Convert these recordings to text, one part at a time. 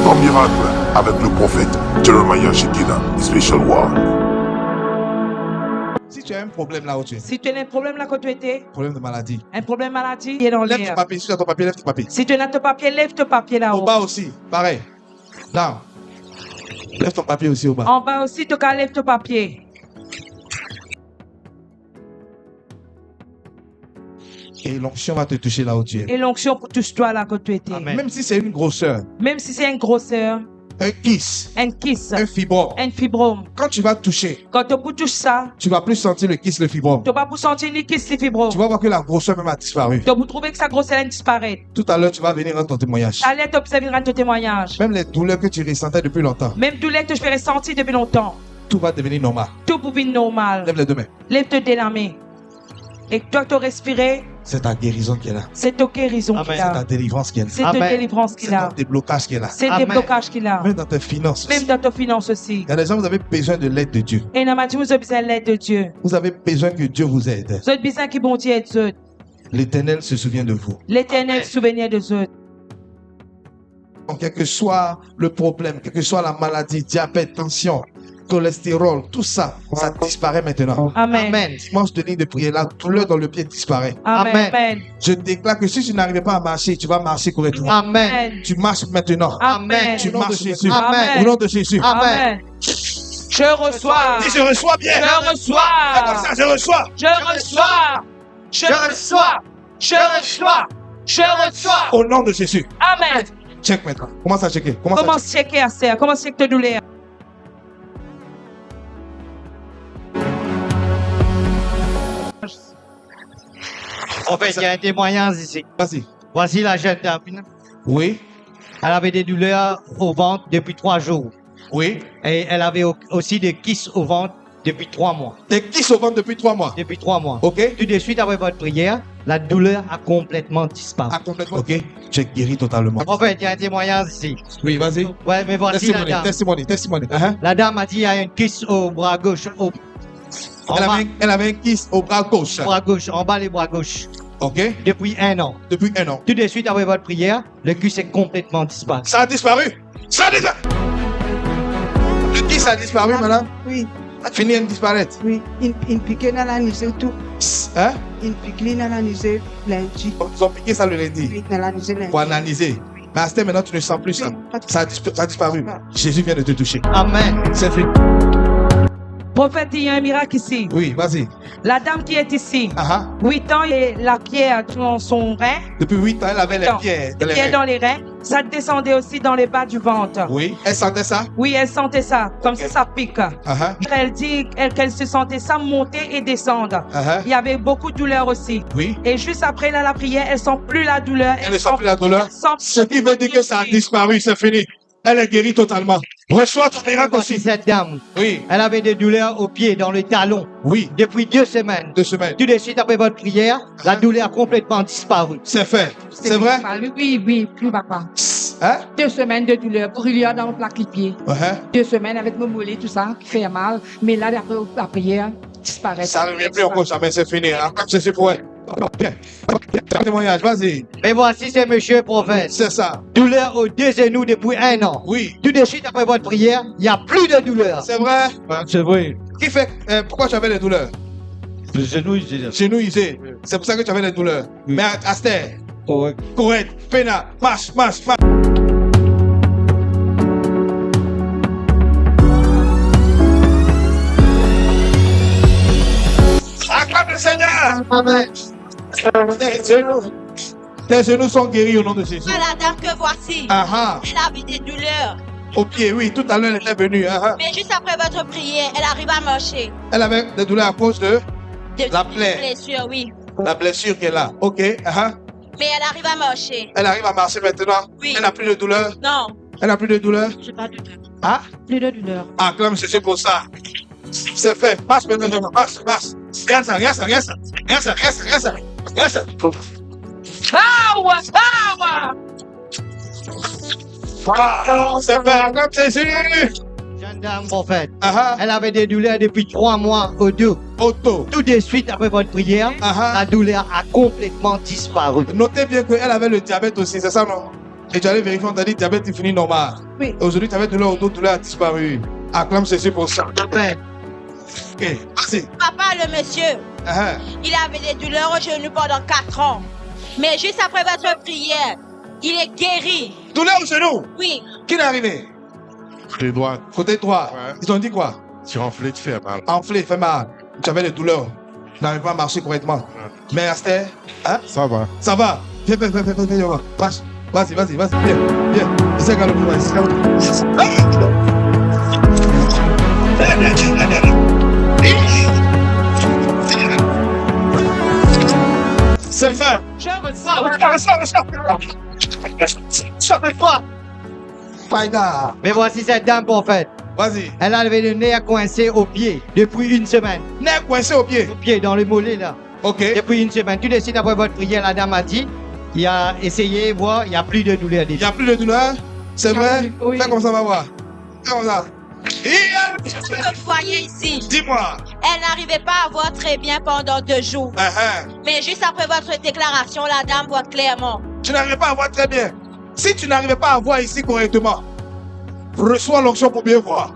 ton miracle avec le prophète Jeremiah Shekina, Special Word. Si tu as un problème là où tu es, Si tu as un problème là quand tu étais, problème de maladie, un problème maladie, il est dans lève ton l'air. papier. Si tu as ton papier, lève ton papier. Si tu n'as ton papier, lève ton papier Au là-haut. bas aussi, pareil. Là. Lève ton papier aussi au bas. En bas aussi, tu lève ton papier. Et l'onction va te toucher là où tu es. Et l'onction touche-toi là quand tu étais. Amen. Même si c'est une grosseur, Même si c'est une grosseur, un kyste, un kyste, un fibrome, un fibrome. quand tu vas toucher, Quand tu touches ça, tu vas plus sentir le kyste, le fibrome. tu vas pas sentir ni kyste ni fibrome. Tu vas voir que la grosseur même a disparu. Tu vas trouver que sa grosseur disparaît. Tout à l'heure, tu vas venir rendre ton témoignage. Allez t'observer dans ton témoignage. Même les douleurs que tu ressentais depuis longtemps, Même douleur que je fais ressentir depuis longtemps. tout va devenir normal. Tout pour vivre normal. Lève les deux mains. Lève-toi de la main. Et toi, tu respirer, C'est ta guérison qui est là. c'est ta guérison Amen. qu'il C'est ta a. délivrance qui est là. C'est ta Amen. délivrance C'est qu'il a. ton déblocage qui est là. C'est des Amen. blocages qu'il a. Même dans tes finances. Même dans tes finances aussi. Il y a des gens, vous avez besoin de l'aide de Dieu. Et dans ma dit, vous avez besoin de l'aide de Dieu. Vous avez besoin que Dieu vous aide. Vous avez besoin que bon Dieu aide vous. L'Éternel se souvient de vous. L'éternel souvenir de vous. Donc, quel que soit le problème, quelle que soit la maladie, diabète, tension, cholestérol, tout ça, ça disparaît maintenant. Amen. Amen. Dimanche de ligne de prière, la douleur dans le pied disparaît. Amen. Amen. Amen. Je déclare que si tu n'arrivais pas à marcher, tu vas marcher correctement. Amen. Amen. Tu marches maintenant. Amen. Tu Au nom de marches Jésus. maintenant. Amen. Au nom de Jésus. Amen. Je reçois. Dis, je reçois bien. Je reçois. Comme ça, je reçois. Je reçois. Je reçois. Je reçois. Je reçois. Au nom de Jésus. Amen. Check maintenant. Commence à checker. Commence à Comment checker à ça? Comment checker ta douleur? En fait, il y a un témoignage ici. Vas-y. Voici la jeune dame. Oui. Elle avait des douleurs au ventre depuis 3 jours. Oui. Et elle avait aussi des kystes au ventre depuis 3 mois. T'es qui se vend depuis 3 mois. Depuis 3 mois. Ok. Tout de suite après votre prière, la douleur a complètement disparu. Ah, complètement. Ok. Tu es guéri totalement. En fait, il y a un témoignage ici. Oui, vas-y. Ouais, mais voici la Testimony. dame. Testimony. Testimony. Uh-huh. La dame a dit qu'il y a un kyste au bras gauche. Elle avait un kyste au bras gauche. Bras gauche, en bas les bras gauche. Ok. Depuis 1 an. Depuis 1 an. Tout de suite après votre prière, le kyste est complètement disparu. Ça a disparu. Ça a disparu. Le kyste a disparu, madame. Oui, Fini de disparaître. oui. Il piquait dans la nuit, tout. Hein? Il piquait dans la nuit, lundi. Ils ont piqué ça le lundi Oui, dans la nuit, lundi. pour analyser. Mais à ce maintenant, tu ne sens plus ça. Oui, pas de- Ça a disparu. Jésus vient de te toucher. Amen. C'est fini. Prophète, il y a un miracle ici. Oui, vas-y. La dame qui est ici, Ah, ah. 8 ans, et la pierre dans son rein, Depuis 8 ans, elle avait les Non. pieds. les pieds dans les reins, ça descendait aussi dans les bas du ventre. Oui. Elle sentait ça. Oui, elle sentait ça, comme si ça pique. Ah, ah. Elle dit qu'elle se sentait ça monter et descendre. Ah, ah. Il y avait beaucoup de douleur aussi. Oui. Et juste après là, la prière, elle sent plus la douleur. Elle ne sent plus la douleur. elle sent Ce qui veut dire que ça a disparu, c'est fini. Elle est guérie totalement. Reçois ton miracle Voici aussi. cette dame. Oui. Elle avait des douleurs aux pieds, dans le talon, Oui. depuis 2 semaines. 2 semaines. Tout de suite après votre prière, la douleur a complètement disparu. C'est fait. C'est vrai? Oui, oui, plus papa. Hein? 2 semaines de douleur, brûlure dans le plaque pied. Uh-huh. 2 semaines avec mon mollet, tout ça, qui fait mal. Mais là, après la prière, disparaît. Ça ne revient plus encore jamais, c'est fini. Hein? C'est pour elle. Bien. Témoignage, vas-y. Et voici ce monsieur prophète. C'est ça. Douleur aux 2 genoux depuis 1 an. Oui. Tout de suite après votre prière, il n'y a plus de douleur. C'est vrai? C'est vrai. Qui fait, pourquoi tu avais des douleurs? Le genou, il Chez nous, ici. C'est pour ça que tu avais des douleurs. Oui. Mais Aster, correct. correct, Pena, marche, marche, marche. Acclame le Seigneur. Amen. Tes genoux sont guéris au nom de Jésus. La dame que voici, Ah ah. elle avait des douleurs. Au pied, oui. Tout à l'heure, elle était venue. Ah ah. Mais juste après votre prière, elle arrive à marcher. Elle avait des douleurs à cause de La plaie. Blessure, oui. la blessure qu'elle a. Ok. Ah ah. Mais elle arrive à marcher. Elle arrive à marcher maintenant. Oui. Elle n'a plus de douleur. Non, Elle n'a plus de douleur. j'ai pas de douleur. Ah. Plus de douleur. Acclame Jésus pour ça. C'est fait. Marche maintenant. Marche, marche. Regarde ça, regarde ça, regarde ça. Regarde ça, regarde ça, regarde ça. Regarde ça. Power, power. Ah, c'est fait. Acclame Jésus. Jeune dame prophète. Ah ah. Elle avait des douleurs depuis 3 mois au dos. Auto. Tout de suite après votre prière, Ah ah. la douleur a complètement disparu. Notez bien qu'elle avait le diabète aussi, c'est ça non? Et tu allais vérifier, on t'a dit diabète infini normal. Oui. Aujourd'hui, tu avais douleur au dos, douleur a disparu. Acclame ceci pour ça. Amen. Ok, vas-y. Papa, le monsieur, il avait des douleurs au genou pendant 4 ans. Mais juste après votre prière, il est guéri. Douleur au genou. Oui. Qui est arrivé? Côté droit, Côté droit. Ouais. Ils t'ont dit quoi? tu enflé, tu fais mal. Enflé, fait mal. Tu avais des douleurs. Tu n'arrives pas à marcher correctement. Mais Esther, hein? Ça va. Ça va. Viens. Marche. Vas-y. Viens. Ici, regarde le plus. C'est fait. Je reçois. Faïda. Mais voici cette dame prophète. Vas-y. Elle a levé le nez coincé au pied depuis une semaine. Nez coincé au pied. Au pied, dans le mollet là. Ok. Depuis une semaine. Tout de suite après votre prière, la dame a dit, il a essayé, voir, il n'y a plus de douleur. Il n'y a plus de douleur. C'est vrai? Oui. Fais comme ça, on va voir. Fais comme ça. Vous voyez ici, Dis-moi. elle n'arrivait pas à voir très bien pendant 2 jours. Mais juste après votre déclaration, la dame voit clairement. Tu n'arrivais pas à voir très bien. Si tu n'arrivais pas à voir ici correctement, reçois l'onction pour bien voir.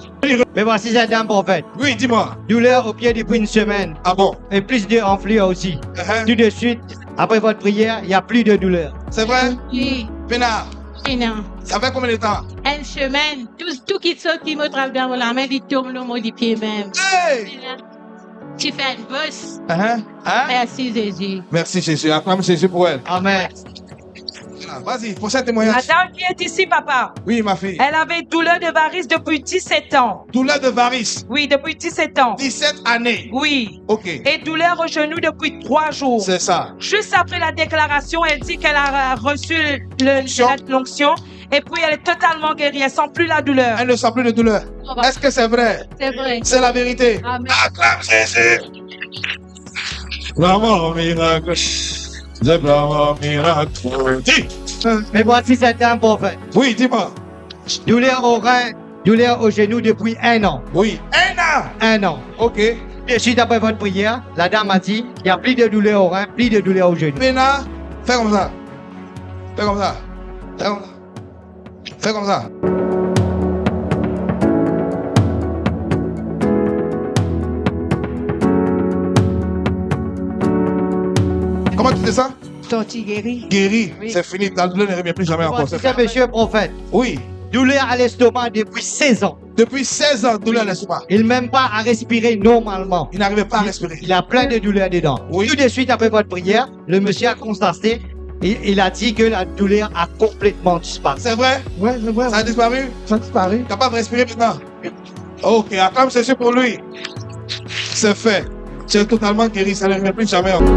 Mais voici cette dame prophète. Oui, dis-moi. Douleur au pied depuis une semaine. Ah bon? Et plus de enflure aussi. Tout de suite, après votre prière, il n'y a plus de douleur. C'est vrai? Oui. Pénard, Non. ça fait combien de temps? Une semaine, tout qui saute, qui me travaille dans la main, il tombe le mot du pied même. Hey! Tu fais une bosse. Hein? Merci Jésus. Merci Jésus. Acclame Jésus pour elle. Amen. Vas-y, prochain témoignage. La dame qui est ici, papa, Oui, ma fille. elle avait douleur de varices depuis 17 ans. Douleur de varice. Oui, depuis 17 ans. 17 années. Oui. Ok. Et douleur au genou depuis 3 jours. C'est ça. Juste après la déclaration, elle dit qu'elle a reçu L'onction. l'onction et puis elle est totalement guérie. Elle sent plus la douleur. Elle ne sent plus de douleur. Est-ce que c'est vrai? C'est vrai. C'est la vérité. Amen. Acclame Jésus. Vraiment miracle. C'est vraiment miracle. Dis. Mais voici cette dame prophète. Oui, dis-moi. Douleur au rein, douleur au genou depuis 1 an. Oui. Un an. 1 an. Ok. De suite après votre prière, la dame a dit, il n'y a plus de douleur au rein, plus de douleur au genou. Pénard, fais comme ça. Fais comme ça. Fais comme ça. Fais comme ça. Comment tu te sens? Sorti guéri. Guéri. Oui. C'est fini. Ta douleur ne revient plus jamais encore. Voici C'est ce monsieur prophète. Oui. Douleur à l'estomac depuis 16 ans. Depuis 16 ans, douleur à l'estomac. Il n'aime pas à respirer normalement. Il n'arrivait pas à respirer. Il a plein de douleurs dedans. Oui. Tout de suite après votre prière, le monsieur a constaté et il a dit que la douleur a complètement disparu. C'est vrai? Ouais, c'est vrai. Ça a disparu? Ça a disparu. Capable de respirer maintenant? Ok, acclame Jésus pour lui. C'est fait. Tu es totalement guéri. Ça ne revient plus jamais encore.